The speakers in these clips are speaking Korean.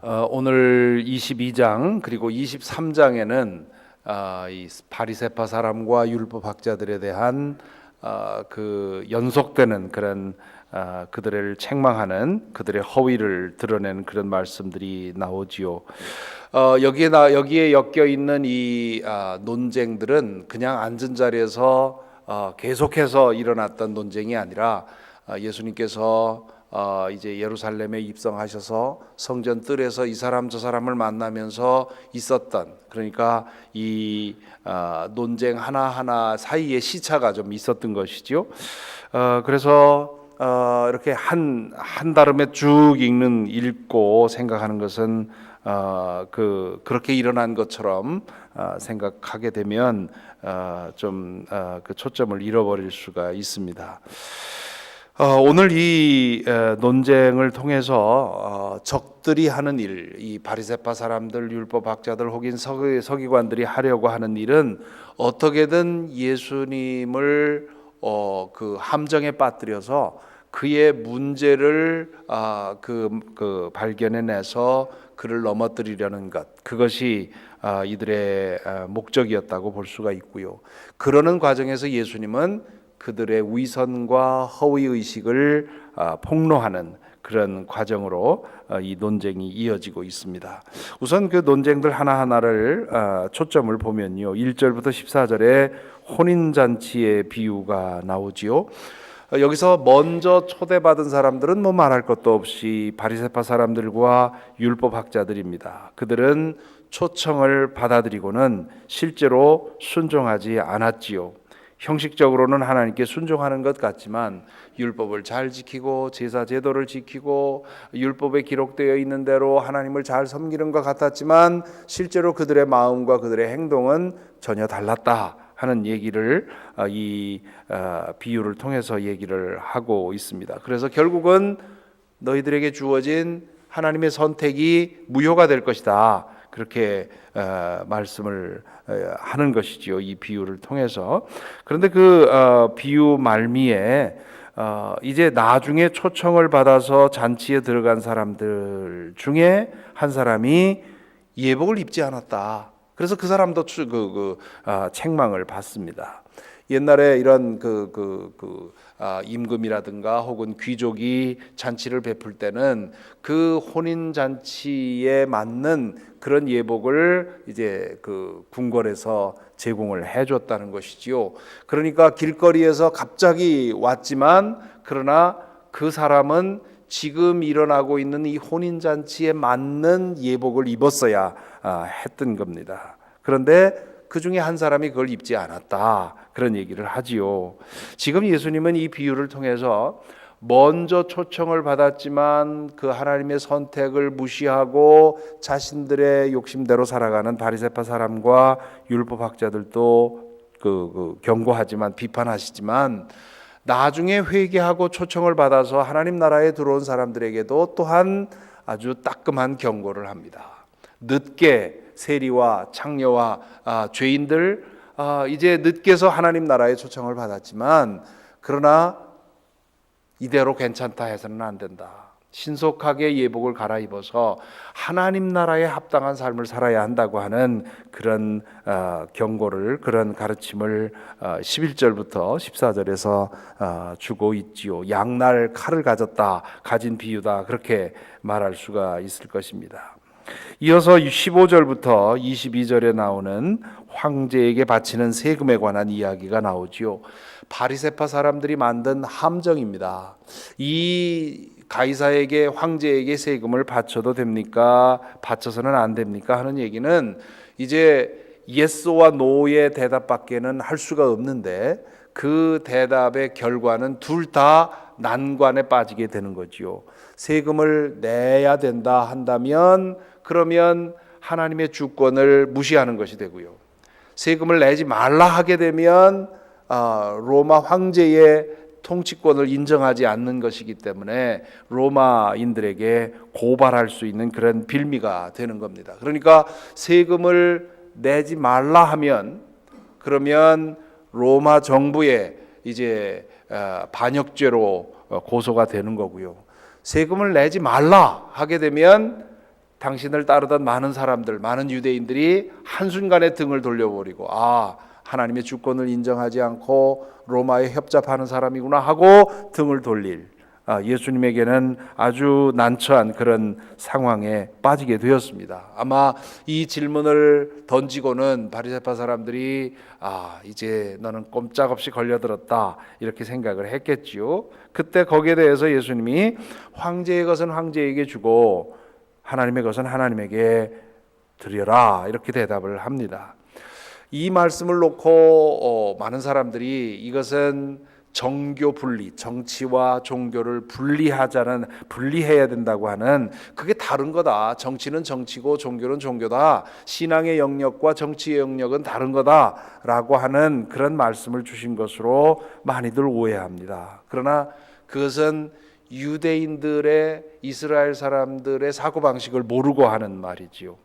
오늘 22장 그리고 23장에는 이 바리새파 사람과 율법학자들에 대한 그 연속되는 그런 그들을 책망하는 그들의 허위를 드러내는 그런 말씀들이 나오지요. 여기에 엮여 있는 이 논쟁들은 그냥 앉은 자리에서 계속해서 일어났던 논쟁이 아니라 예수님께서 이제 예루살렘에 입성하셔서 성전 뜰에서 이 사람 저 사람을 만나면서 있었던, 그러니까 이 논쟁 하나하나 사이에 시차가 좀 있었던 것이죠. 그래서 이렇게 한 다름에 쭉 읽고 생각하는 것은 그렇게 일어난 것처럼 생각하게 되면 좀 그 초점을 잃어버릴 수가 있습니다. 오늘 이 논쟁을 통해서 적들이 하는 일, 이 바리새파 사람들, 율법학자들 혹은 서기관들이 하려고 하는 일은 어떻게든 예수님을 그 함정에 빠뜨려서 그의 문제를 발견해내서 그를 넘어뜨리려는 것, 그것이 이들의 목적이었다고 볼 수가 있고요. 그러는 과정에서 예수님은 그들의 위선과 허위의식을 폭로하는 그런 과정으로 이 논쟁이 이어지고 있습니다. 우선 그 논쟁들 하나하나를 초점을 보면요, 1절부터 14절에 혼인잔치의 비유가 나오지요. 여기서 먼저 초대받은 사람들은 뭐 말할 것도 없이 바리새파 사람들과 율법학자들입니다. 그들은 초청을 받아들이고는 실제로 순종하지 않았지요. 형식적으로는 하나님께 순종하는 것 같지만 율법을 잘 지키고 제사 제도를 지키고 율법에 기록되어 있는 대로 하나님을 잘 섬기는 것 같았지만 실제로 그들의 마음과 그들의 행동은 전혀 달랐다 하는 얘기를 이 비유를 통해서 얘기를 하고 있습니다. 그래서 결국은 너희들에게 주어진 하나님의 선택이 무효가 될 것이다, 그렇게 말씀을 하는 것이지요, 이 비유를 통해서. 그런데 그 비유 말미에 이제 나중에 초청을 받아서 잔치에 들어간 사람들 중에 한 사람이 예복을 입지 않았다. 그래서 그 사람도 책망을 받습니다. 옛날에 이런 임금이라든가 혹은 귀족이 잔치를 베풀 때는 그 혼인 잔치에 맞는 그런 예복을 이제 그 궁궐에서 제공을 해줬다는 것이지요. 그러니까 길거리에서 갑자기 왔지만 그러나 그 사람은 지금 일어나고 있는 이 혼인 잔치에 맞는 예복을 입었어야 했던 겁니다. 그런데 그 중에 한 사람이 그걸 입지 않았다, 그런 얘기를 하지요. 지금 예수님은 이 비유를 통해서 먼저 초청을 받았지만 그 하나님의 선택을 무시하고 자신들의 욕심대로 살아가는 바리새파 사람과 율법학자들도 경고하지만 비판하시지만 나중에 회개하고 초청을 받아서 하나님 나라에 들어온 사람들에게도 또한 아주 따끔한 경고를 합니다. 늦게 세리와 창녀와 죄인들, 이제 늦게서 하나님 나라의 초청을 받았지만 그러나 이대로 괜찮다 해서는 안 된다. 신속하게 예복을 갈아입어서 하나님 나라에 합당한 삶을 살아야 한다고 하는 그런 경고를, 그런 가르침을 11절부터 14절에서 주고 있지요. 양날 칼을 가진 비유다, 그렇게 말할 수가 있을 것입니다. 이어서 15절부터 22절에 나오는 황제에게 바치는 세금에 관한 이야기가 나오지요. 바리새파 사람들이 만든 함정입니다. 이 가이사에게, 황제에게 세금을 바쳐도 됩니까? 바쳐서는 안 됩니까? 하는 얘기는 이제 예스와 노의 대답밖에는 할 수가 없는데 그 대답의 결과는 둘 다 난관에 빠지게 되는 거지요. 세금을 내야 된다 한다면 그러면 하나님의 주권을 무시하는 것이 되고요. 세금을 내지 말라 하게 되면 로마 황제의 통치권을 인정하지 않는 것이기 때문에 로마인들에게 고발할 수 있는 그런 빌미가 되는 겁니다. 그러니까 세금을 내지 말라 하면 그러면 로마 정부에 이제 반역죄로 고소가 되는 거고요. 세금을 내지 말라 하게 되면 당신을 따르던 많은 사람들, 많은 유대인들이 한순간에 등을 돌려버리고 하나님의 주권을 인정하지 않고 로마에 협잡하는 사람이구나 하고 등을 돌릴 예수님에게는 아주 난처한 그런 상황에 빠지게 되었습니다. 아마 이 질문을 던지고는 바리새파 사람들이 이제 너는 꼼짝없이 걸려들었다 이렇게 생각을 했겠지요. 그때 거기에 대해서 예수님이 황제의 것은 황제에게 주고 하나님의 것은 하나님에게 드려라 이렇게 대답을 합니다. 이 말씀을 놓고 많은 사람들이 이것은 정교 분리, 정치와 종교를 분리해야 된다고 하는 그게 다른 거다. 정치는 정치고 종교는 종교다. 신앙의 영역과 정치의 영역은 다른 거다라고 하는 그런 말씀을 주신 것으로 많이들 오해합니다. 그러나 그것은 유대인들의 이스라엘 사람들의 사고방식을 모르고 하는 말이지요.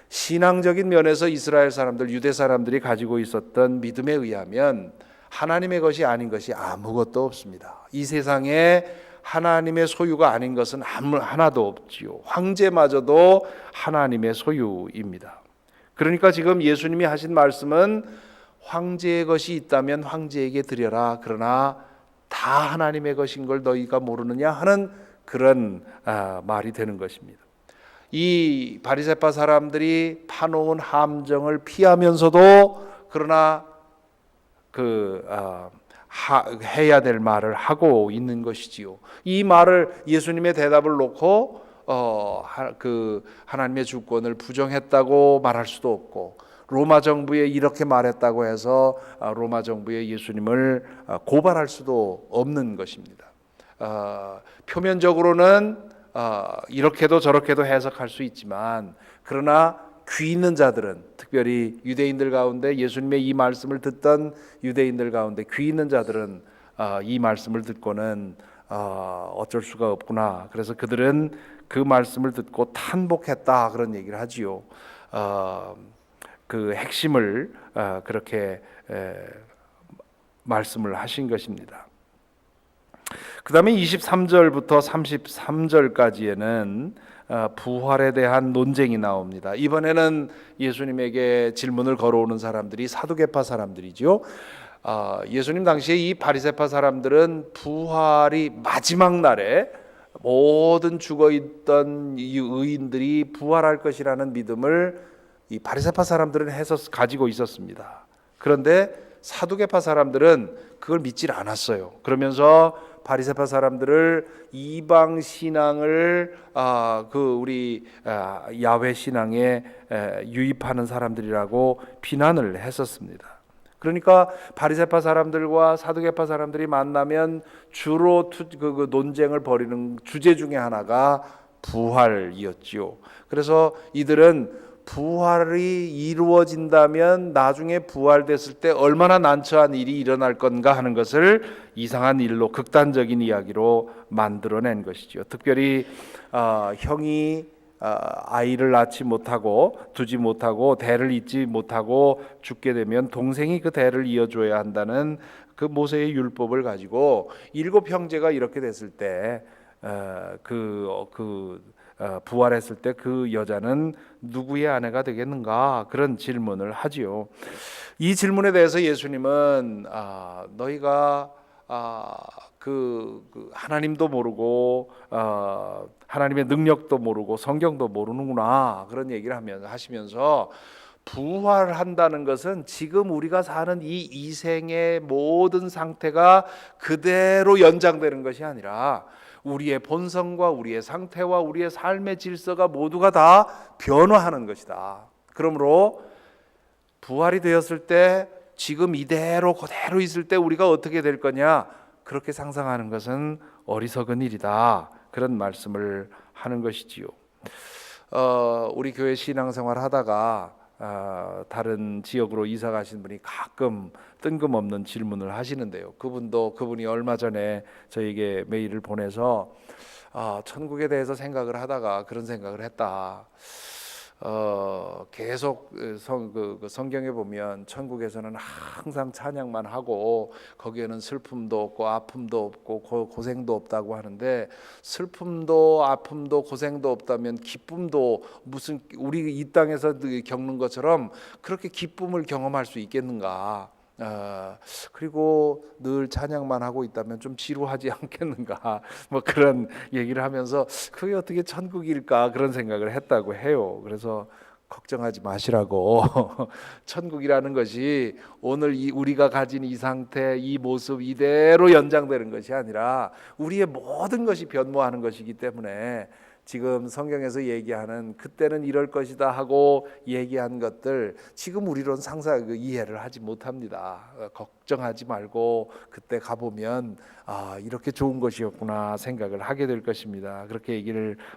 신앙적인 면에서 이스라엘 사람들, 유대 사람들이 가지고 있었던 믿음에 의하면 하나님의 것이 아닌 것이 아무것도 없습니다. 이 세상에 하나님의 소유가 아닌 것은 하나도 없지요. 황제마저도 하나님의 소유입니다. 그러니까 지금 예수님이 하신 말씀은 황제의 것이 있다면 황제에게 드려라. 그러나 다 하나님의 것인 걸 너희가 모르느냐 하는 그런 말이 되는 것입니다. 이 바리새파 사람들이 파놓은 함정을 피하면서도 그러나 해야 될 말을 하고 있는 것이지요. 이 말을 예수님의 대답을 놓고 하나님의 주권을 부정했다고 말할 수도 없고 로마 정부에 이렇게 말했다고 해서 로마 정부에 예수님을 고발할 수도 없는 것입니다. 표면적으로는 이렇게도 저렇게도 해석할 수 있지만 그러나 귀 있는 자들은 특별히 유대인들 가운데 예수님의 이 말씀을 듣던 유대인들 가운데 귀 있는 자들은 이 말씀을 듣고는 어쩔 수가 없구나. 그래서 그들은 그 말씀을 듣고 탄복했다 그런 얘기를 하지요. 그 핵심을 그렇게 말씀을 하신 것입니다. 그 다음에 23절부터 33절까지에는 부활에 대한 논쟁이 나옵니다. 이번에는 예수님에게 질문을 걸어오는 사람들이 사두개파 사람들이죠. 예수님 당시에 이 바리새파 사람들은 부활이 마지막 날에 모든 죽어있던 이 의인들이 부활할 것이라는 믿음을 이 바리새파 사람들은 가지고 있었습니다. 그런데 사두개파 사람들은 그걸 믿질 않았어요. 그러면서 바리새파 사람들을 이방 신앙을 우리 야훼 신앙에 유입하는 사람들이라고 비난을 했었습니다. 그러니까 바리새파 사람들과 사두개파 사람들이 만나면 주로 그 논쟁을 벌이는 주제 중에 하나가 부활이었지요. 그래서 이들은 부활이 이루어진다면 나중에 부활됐을 때 얼마나 난처한 일이 일어날 건가 하는 것을 이상한 일로 극단적인 이야기로 만들어낸 것이죠. 특별히 형이 아이를 낳지 못하고 두지 못하고 대를 잇지 못하고 죽게 되면 동생이 그 대를 이어줘야 한다는 그 모세의 율법을 가지고 7 형제가 이렇게 됐을 때 부활했을 때 그 여자는 누구의 아내가 되겠는가 그런 질문을 하지요. 이 질문에 대해서 예수님은 너희가 하나님도 모르고 하나님의 능력도 모르고 성경도 모르는구나 그런 얘기를 하시면서 부활한다는 것은 지금 우리가 사는 이 이생의 모든 상태가 그대로 연장되는 것이 아니라 우리의 본성과 우리의 상태와 우리의 삶의 질서가 모두가 다 변화하는 것이다. 그러므로 부활이 되었을 때 지금 이대로 그대로 있을 때 우리가 어떻게 될 거냐 그렇게 상상하는 것은 어리석은 일이다. 그런 말씀을 하는 것이지요. 우리 교회 신앙생활 하다가 다른 지역으로 이사 가신 분이 가끔 뜬금없는 질문을 하시는데요. 그분이 얼마 전에 저에게 메일을 보내서 천국에 대해서 생각을 하다가 그런 생각을 했다. 계속 성경에 보면 천국에서는 항상 찬양만 하고 거기에는 슬픔도 없고 아픔도 없고 고생도 없다고 하는데, 슬픔도 아픔도 고생도 없다면 기쁨도 무슨 우리 이 땅에서 겪는 것처럼 그렇게 기쁨을 경험할 수 있겠는가? 그리고 늘 찬양만 하고 있다면 좀 지루하지 않겠는가? 뭐 그런 얘기를 하면서 그게 어떻게 천국일까 그런 생각을 했다고 해요. 그래서 걱정하지 마시라고. 천국이라는 것이 오늘 우리가 가진 이 상태, 이 모습 이대로 연장되는 것이 아니라 우리의 모든 것이 변모하는 것이기 때문에 지금 성경에서 얘기하는 그때는 이럴 것이다 하고 얘기한 것들 지금 우리로는 상상 이해를 하지 못합니다. 걱정하지 말고 그때 가보면 이렇게 좋은 것이었구나 생각을 하게 될 것입니다. 그렇게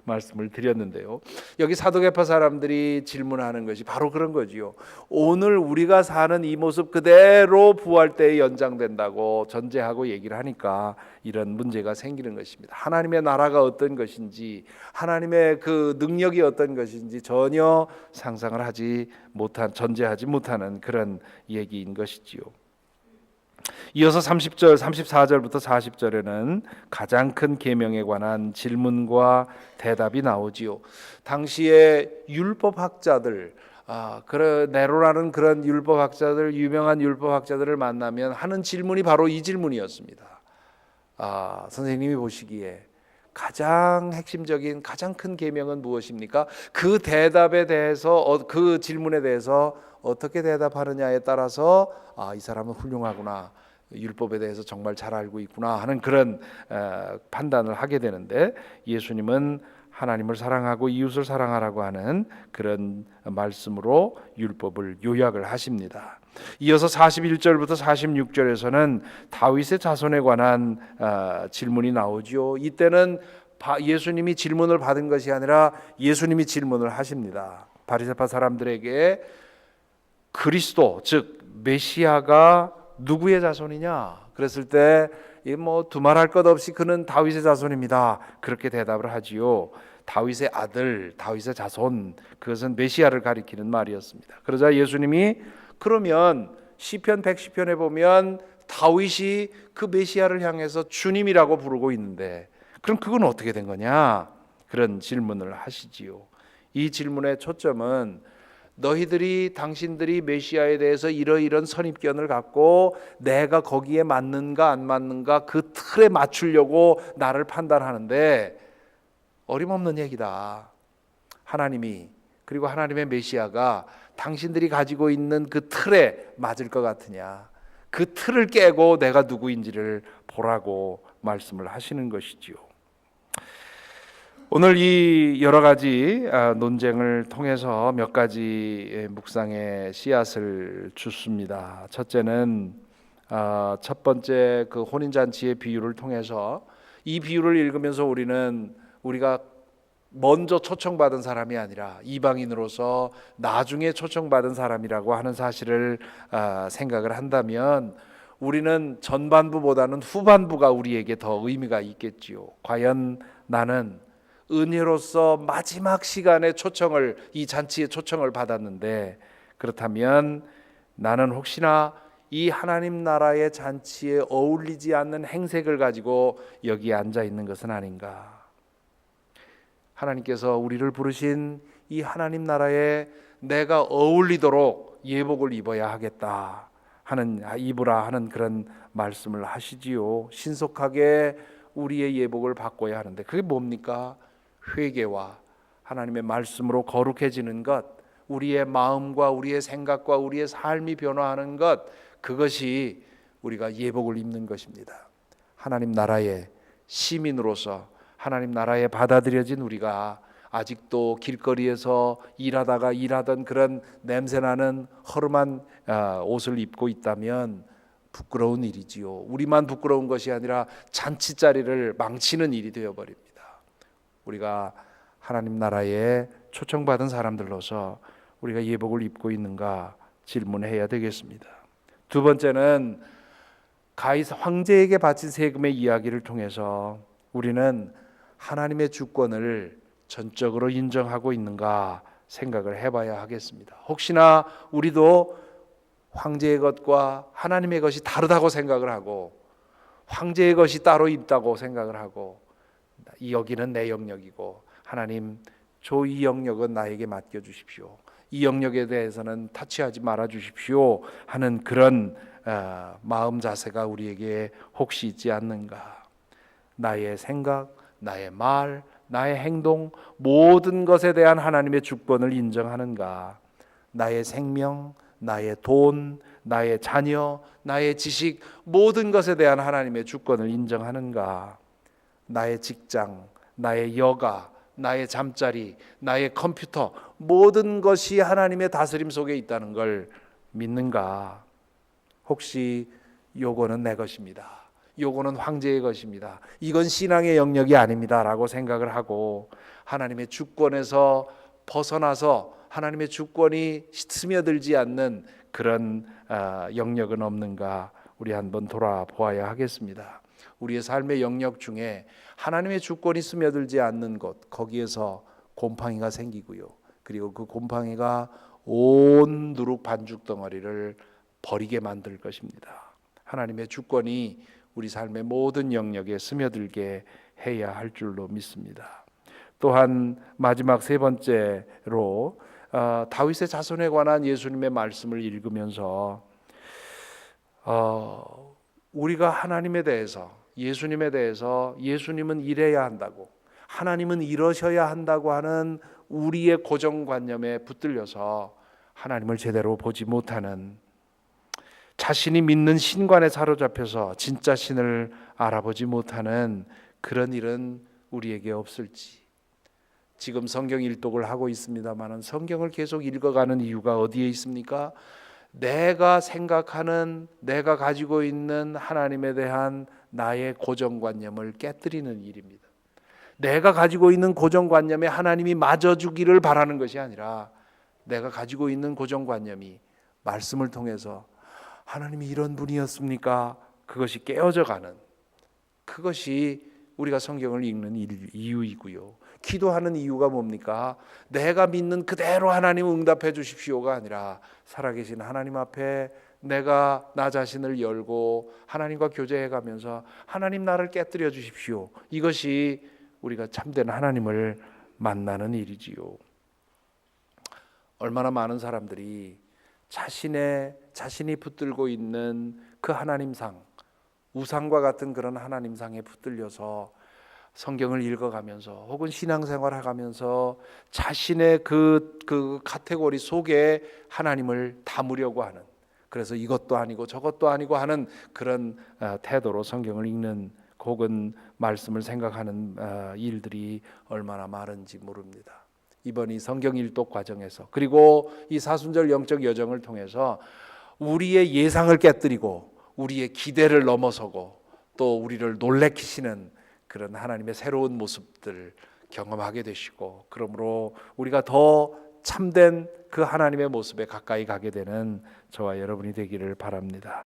말씀을 드렸는데요. 여기 사도계파 사람들이 질문하는 것이 바로 그런 거지요. 오늘 우리가 사는 이 모습 그대로 부활 때에 연장된다고 전제하고 얘기를 하니까 이런 문제가 생기는 것입니다. 하나님의 나라가 어떤 것인지, 하나님의 그 능력이 어떤 것인지 전혀 상상을 하지 못한, 전제하지 못하는 그런 얘기인 것이지요. 이어서 30절, 34절부터 40절에는 가장 큰 계명에 관한 질문과 대답이 나오지요. 당시에 율법학자들, 네로라는 그런 율법학자들, 유명한 율법학자들을 만나면 하는 질문이 바로 이 질문이었습니다. 선생님이 보시기에 가장 핵심적인 가장 큰 계명은 무엇입니까? 그 대답에 대해서 그 질문에 대해서 어떻게 대답하느냐에 따라서 이 사람은 훌륭하구나, 율법에 대해서 정말 잘 알고 있구나 하는 그런 판단을 하게 되는데, 예수님은 하나님을 사랑하고 이웃을 사랑하라고 하는 그런 말씀으로 율법을 요약을 하십니다. 이어서 41절부터 46절에서는 다윗의 자손에 관한 질문이 나오지요. 이때는 예수님이 질문을 받은 것이 아니라 예수님이 질문을 하십니다. 바리새파 사람들에게 그리스도 즉 메시아가 누구의 자손이냐 그랬을 때 뭐 두말할 것 없이 그는 다윗의 자손입니다 그렇게 대답을 하지요. 다윗의 아들, 다윗의 자손, 그것은 메시아를 가리키는 말이었습니다. 그러자 예수님이 그러면 시편 110편에 보면 다윗이 그 메시아를 향해서 주님이라고 부르고 있는데 그럼 그건 어떻게 된 거냐? 그런 질문을 하시지요. 이 질문의 초점은 당신들이 메시아에 대해서 이러이런 선입견을 갖고 내가 거기에 맞는가 안 맞는가 그 틀에 맞추려고 나를 판단하는데 어림없는 얘기다. 하나님이 그리고 하나님의 메시아가 당신들이 가지고 있는 그 틀에 맞을 것 같으냐? 그 틀을 깨고 내가 누구인지를 보라고 말씀을 하시는 것이지요. 오늘 이 여러 가지 논쟁을 통해서 몇 가지 묵상의 씨앗을 주습니다. 첫째는 첫 번째 그 혼인잔치의 비유를 통해서 이 비유를 읽으면서 우리가 먼저 초청받은 사람이 아니라 이방인으로서 나중에 초청받은 사람이라고 하는 사실을 생각을 한다면 우리는 전반부보다는 후반부가 우리에게 더 의미가 있겠지요. 과연 나는 은혜로서 마지막 시간에 이 잔치에 초청을 받았는데 그렇다면 나는 혹시나 이 하나님 나라의 잔치에 어울리지 않는 행색을 가지고 여기에 앉아 있는 것은 아닌가? 하나님께서 우리를 부르신 이 하나님 나라에 내가 어울리도록 예복을 입어야 하겠다 입으라 하는 그런 말씀을 하시지요. 신속하게 우리의 예복을 바꿔야 하는데 그게 뭡니까? 회개와 하나님의 말씀으로 거룩해지는 것, 우리의 마음과 우리의 생각과 우리의 삶이 변화하는 것, 그것이 우리가 예복을 입는 것입니다. 하나님 나라의 시민으로서 하나님 나라에 받아들여진 우리가 아직도 길거리에서 일하던 그런 냄새나는 허름한 옷을 입고 있다면 부끄러운 일이지요. 우리만 부끄러운 것이 아니라 잔치자리를 망치는 일이 되어버립니다. 우리가 하나님 나라에 초청받은 사람들로서 우리가 예복을 입고 있는가 질문해야 되겠습니다. 두 번째는 황제에게 바친 세금의 이야기를 통해서 우리는 하나님의 주권을 전적으로 인정하고 있는가 생각을 해봐야 하겠습니다. 혹시나 우리도 황제의 것과 하나님의 것이 다르다고 생각을 하고 황제의 것이 따로 있다고 생각을 하고 이 여기는 내 영역이고 하나님 저 이 영역은 나에게 맡겨주십시오. 이 영역에 대해서는 타치하지 말아 주십시오 하는 그런 마음 자세가 우리에게 혹시 있지 않는가. 나의 생각, 나의 말, 나의 행동 모든 것에 대한 하나님의 주권을 인정하는가. 나의 생명, 나의 돈, 나의 자녀, 나의 지식 모든 것에 대한 하나님의 주권을 인정하는가. 나의 직장, 나의 여가, 나의 잠자리, 나의 컴퓨터 모든 것이 하나님의 다스림 속에 있다는 걸 믿는가. 혹시 요거는 내 것입니다. 요거는 황제의 것입니다. 이건 신앙의 영역이 아닙니다 라고 생각을 하고 하나님의 주권에서 벗어나서 하나님의 주권이 스며들지 않는 그런 영역은 없는가 우리 한번 돌아보아야 하겠습니다. 우리의 삶의 영역 중에 하나님의 주권이 스며들지 않는 곳, 거기에서 곰팡이가 생기고요. 그리고 그 곰팡이가 온 누룩 반죽 덩어리를 버리게 만들 것입니다. 하나님의 주권이 우리 삶의 모든 영역에 스며들게 해야 할 줄로 믿습니다. 또한 마지막 세 번째로 다윗의 자손에 관한 예수님의 말씀을 읽으면서 우리가 하나님에 대해서 예수님에 대해서 예수님은 이래야 한다고 하나님은 이러셔야 한다고 하는 우리의 고정관념에 붙들려서 하나님을 제대로 보지 못하는 자신이 믿는 신관에 사로잡혀서 진짜 신을 알아보지 못하는 그런 일은 우리에게 없을지. 지금 성경 일독을 하고 있습니다만 성경을 계속 읽어가는 이유가 어디에 있습니까? 내가 생각하는 내가 가지고 있는 하나님에 대한 나의 고정관념을 깨뜨리는 일입니다. 내가 가지고 있는 고정관념에 하나님이 맞아주기를 바라는 것이 아니라 내가 가지고 있는 고정관념이 말씀을 통해서 하나님이 이런 분이었습니까? 그것이 깨어져가는 그것이 우리가 성경을 읽는 이유이고요. 기도하는 이유가 뭡니까? 내가 믿는 그대로 하나님 응답해 주십시오가 아니라 살아계신 하나님 앞에 내가 나 자신을 열고 하나님과 교제해 가면서 하나님 나를 깨뜨려 주십시오. 이것이 우리가 참된 하나님을 만나는 일이지요. 얼마나 많은 사람들이 자신이 붙들고 있는 그 하나님상, 우상과 같은 그런 하나님상에 붙들려서 성경을 읽어가면서 혹은 신앙생활 해가면서 자신의 그 카테고리 속에 하나님을 담으려고 하는, 그래서 이것도 아니고 저것도 아니고 하는 그런 태도로 성경을 읽는 혹은 말씀을 생각하는 일들이 얼마나 많은지 모릅니다. 이번 이 성경 일독 과정에서 그리고 이 사순절 영적 여정을 통해서 우리의 예상을 깨뜨리고 우리의 기대를 넘어서고 또 우리를 놀래키시는 그런 하나님의 새로운 모습들 경험하게 되시고, 그러므로 우리가 더 참된 그 하나님의 모습에 가까이 가게 되는 저와 여러분이 되기를 바랍니다.